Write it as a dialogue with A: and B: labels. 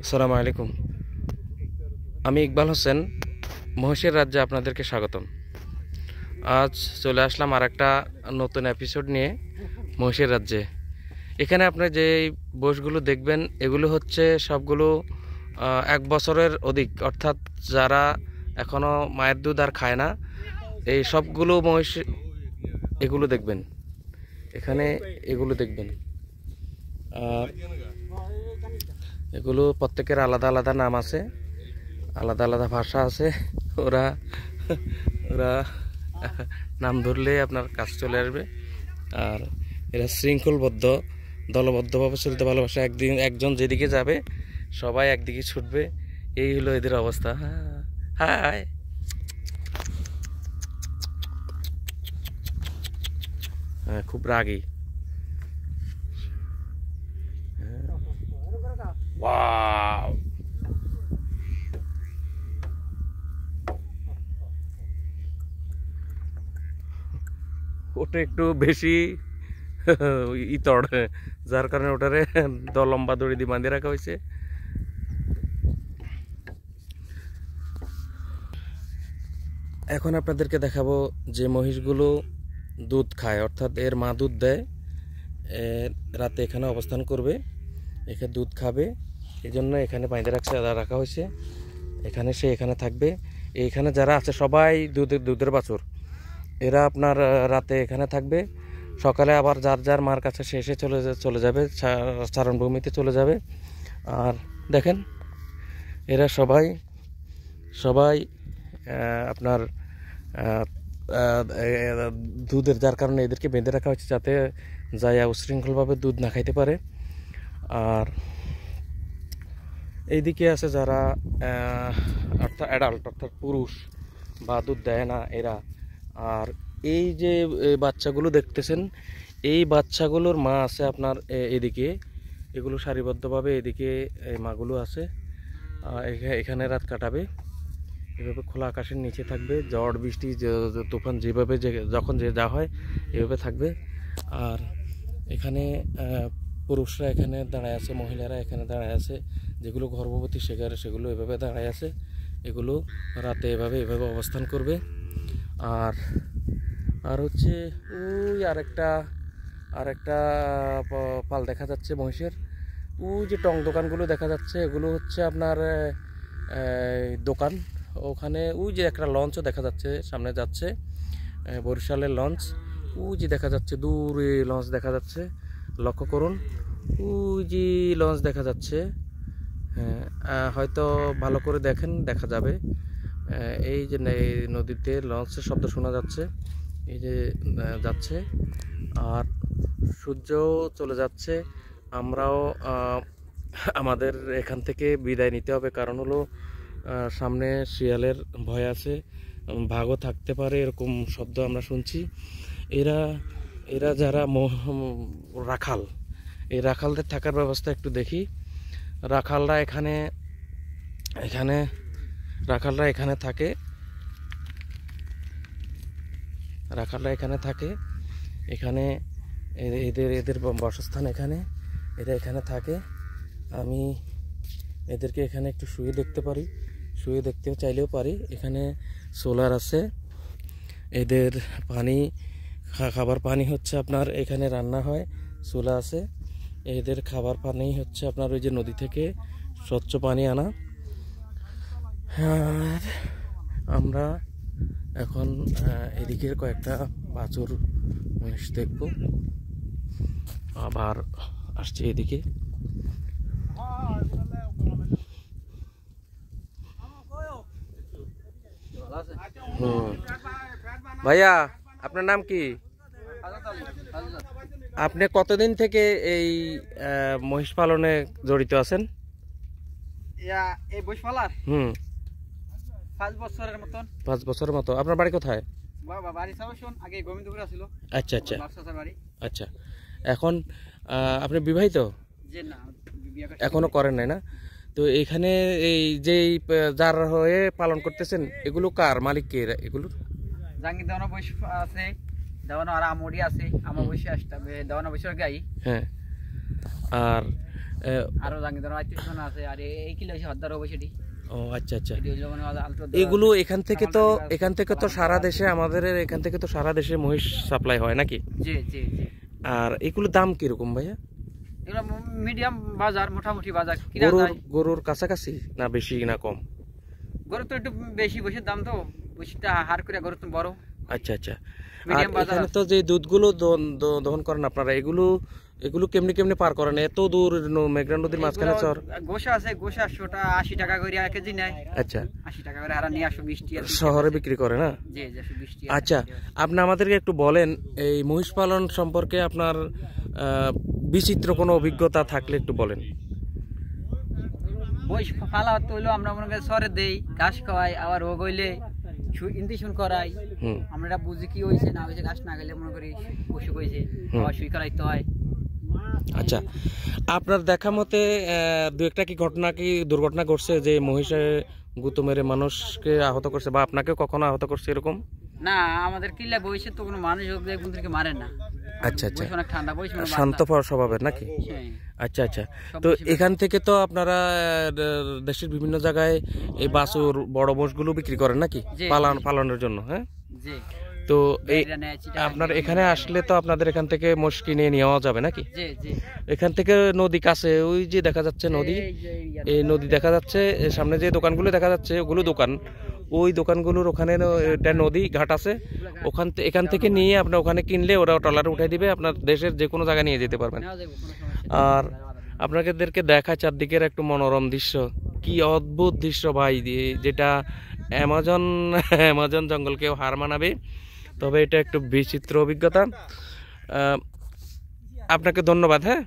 A: আসসালামু আলাইকুম। আমি ইকবাল হোসেন, মহিষের রাজ্যে আপনাদেরকে স্বাগতম। আজ চলে আসলাম আর একটা নতুন এপিসোড নিয়ে মহিষের রাজ্যে। এখানে আপনি যে বসগুলো দেখবেন এগুলো হচ্ছে সবগুলো 1 বছরের অধিক, অর্থাৎ যারা এখনও মায়ের দুধ আর খায় না, এই সবগুলো মহিষ এগুলো দেখবেন। এখানে এগুলো দেখবেন, আর এগুলো প্রত্যেকের আলাদা আলাদা নাম আছে, আলাদা আলাদা ভাষা আছে। ওরা ওরা নাম ধরলে আপনার কাছে চলে আসবে। আর এরা শৃঙ্খলবদ্ধ, দলবদ্ধভাবে চলতে ভালোবাসে। একজন যেদিকে যাবে সবাই একদিকে ছুটবে, এই হলো এদের অবস্থা। হাই, হ্যাঁ, খুব রাগী। ওয়াও, ওটা একটু বেশি ইতড়, যার কারণে ওটারে লম্বা দড়ি দিয়ে বাঁধিয়ে রাখা হয়েছে। এখন আপনাদেরকে দেখাবো যে মহিষগুলো দুধ খায়, অর্থাৎ এর মা দুধ দেয়, রাতে এখানে অবস্থান করবে, এখানে দুধ খাবে, এই জন্য এখানে বাঁধে রাখা হয়েছে। এখানে থাকবে। এইখানে যারা আছে সবাই দুধের বাছুর। এরা আপনার রাতে এখানে থাকবে, সকালে আবার যার যার মার কাছে সে এসে চলে যাবে, চারণভূমিতে চলে যাবে। আর দেখেন, এরা সবাই আপনার দুধের, যার কারণে এদেরকে বেঁধে রাখা হয়েছে যাতে যাইয়া উশৃঙ্খলভাবে দুধ না খাইতে পারে। আর এইদিকে আছে যারা অর্থাৎ অ্যাডাল্ট, অর্থাৎ পুরুষ, বা দুধ দেয় না এরা। আর এই যে বাচ্চাগুলো দেখতেছেন, এই বাচ্চাগুলোর মা আছে আপনার এদিকে, এগুলো সারিবদ্ধভাবে এদিকে মাগুলো আছে। এখানে রাত কাটাবে, এভাবে খোলা আকাশের নিচে থাকবে, ঝড় বৃষ্টি তুফান যেভাবে যখন যা হয় এভাবে থাকবে। আর এখানে পুরুষরা এখানে দাঁড়ায় আছে, মহিলারা এখানে দাঁড়ায় আছে, যেগুলো গর্ভবতী সেগুলো এভাবে দাঁড়ায় আছে। এগুলো রাতে এভাবে অবস্থান করবে। আর হচ্ছে ওই আরেকটা পাল দেখা যাচ্ছে মহিষের। ওই যে টং দোকানগুলো দেখা যাচ্ছে, এগুলো হচ্ছে আপনার দোকান। ওখানে ওই যে একটা লঞ্চও দেখা যাচ্ছে, সামনে যাচ্ছে বরিশালের লঞ্চ। ওই যে দেখা যাচ্ছে, দূরে লঞ্চ দেখা যাচ্ছে, লক্ষ্য করুন, ওই যে লঞ্চ দেখা যাচ্ছে। হ্যাঁ, হয়তো ভালো করে দেখেন, দেখা যাবে। এই যে নদীতে লঞ্চের শব্দ শোনা যাচ্ছে, এই যে যাচ্ছে। আর সূর্য চলে যাচ্ছে। আমরাও আমাদের এখান থেকে বিদায় নিতে হবে, কারণ হলো সামনে শিয়ালের ভয় আছে, ভাগও থাকতে পারে, এরকম শব্দ আমরা শুনছি। এরা যারা রাখাল, এই রাখালদের থাকার ব্যবস্থা একটু দেখি। রাখালরা এখানে থাকে, এখানে এদের বাসস্থান এখানে, এরা এখানে থাকে। আমি এদেরকে এখানে একটু শুয়ে দেখতেও চাইলেও পারি। এখানে সোলার আছে, এদের খাবার পানি হচ্ছে আপনার এখানে রান্না হয়, চুলা আছে। এদের খাবার পানি হচ্ছে আপনার ওই যে নদী থেকে স্বচ্ছ পানি আনা। আর আমরা এখন এদিকের কয়েকটা বাছুর মহিষ দেখব। আবার আসছে এদিকে। ভাইয়া, আপনার নাম কি? আপনি কতদিন থেকে এই মহিষ পালনে জড়িত আছেন?
B: এই মহিষ পালন 5 বছরের মতন।
A: 5 বছরের মতো। আপনার বাড়ি কোথায়?
B: বাড়ি সাবশন, আগে গোবিন্দপুর ছিল।
A: আচ্ছা আচ্ছা আচ্ছা। এখন আপনি বিবাহিত?
B: যে না,
A: এখনো করেন নাই না? তো এখানে এই যে যার হয়ে পালন করতেছেন, এগুলো কার, মালিক কে এগুলোর?
B: জাঙ্গি দেওয়ানো বয়স আছে, দেওয়ানো আর আমরি আছে, আমার বয়সে আসতে দেওয়ানো বয়সের গাই।
A: হ্যাঁ। আর
B: আরো জাঙ্গি দেওয়ানো আত্মীয় আছে আর এই কিলো হচ্ছে হদ্দার অবশ্যই
A: ও আচ্ছা আচ্ছা।
B: এটি হলো মানে আলট্রা
A: এগুলো এখান থেকে তো সারা দেশে আমাদের এখান থেকে তো সারা দেশে মহিষ সাপ্লাই হয় নাকি?
B: জি জি জি।
A: আর এগুলো দাম কিরকম ভাইয়া?
B: এগুলো মিডিয়াম বাজার, মোটামুটি বাজার।
A: গরুর কাছাকাছি না বেশি না কম?
B: গরু তো একটু বেশি, বসে দাম তো বসিটা হার করে গরু তো বড়।
A: আচ্ছা আচ্ছা। আর
B: মিডিয়াম বাজার।
A: এখানে তো যে দুধগুলো দহন করেন আপনারা, এগুলো কেমনে পার করেন? এত দূর মেঘনা নদীর মাঝখানে চর।
B: গোশা আছে, গোশা 80 টাকা করে এক কেজি নেয়।
A: আচ্ছা,
B: 80 টাকা করে হারা নিয়ে আসো 20 টাকা
A: শহরে বিক্রি করে না?
B: জি জি, 20 টাকা।
A: আচ্ছা, আপনি আমাদেরকে একটু বলেন এই মহিষ পালন সম্পর্কে আপনার বিচিত্র কোনো অভিজ্ঞতা থাকলে একটু বলেন।
B: মহিষ পালা তো হইলো আমরা মনে করি সরে দেই, ঘাস খাওয়াই, আবার রোগ হইলে ইনজেকশন করাই। আমরা বুঝি কি হয়েছে না হয়েছে, ঘাস না খেলে মনে করি অসুখ হয়েছে, আবার সুই করাইতে হয়।
A: আচ্ছা, আপনার দেখা মতে দু একটা কি দুর্ঘটনা ঘটছে যে মহিষে গুঁতো মেরে মানুষকে আহত করছে, বা আপনাকে কখনো আহত করছে এরকম?
B: না, আমাদের কিল্লা বয়সে তো কোনো মানুষ থেকে মারে না।
A: আচ্ছা আচ্ছা,
B: অনেক ঠান্ডা বয়স,
A: শান্ত স্বভাবের নাকি? আচ্ছা আচ্ছা। তো এখান থেকে তো আপনারা দেশের বিভিন্ন জায়গায় এই বাছুর বড় মোষগুলো বিক্রি করেন নাকি পালনের জন্য? হ্যাঁ, তো এই আপনার এখানে আসলে তো আপনাদের এখান থেকে মোষ কিনে নেওয়া যাবে নাকি? এখান থেকে নদী কাছে, ওই যে দেখা যাচ্ছে নদী, এই নদী দেখা যাচ্ছে, সামনে যে দোকানগুলো দেখা যাচ্ছে ওগুলো দোকান, ওই দোকানগুলোর ওখানে একটা নদী ঘাট আছে, এখান থেকে নিয়ে আপনার ওখানে কিনলে ওরা ট্রলারে উঠাই দিবে, আপনার দেশের যে কোনো জায়গায় নিয়ে যেতে পারবেন। আর আপনাদেরকে দেখায় চারদিকের একটু মনোরম দৃশ্য, কি অদ্ভুত দৃশ্য ভাই, যেটা অ্যামাজন জঙ্গলকেও হার মানাবে। তবে এটা একটু বিচিত্র অভিজ্ঞতা। আপনাকে ধন্যবাদ। হ্যাঁ।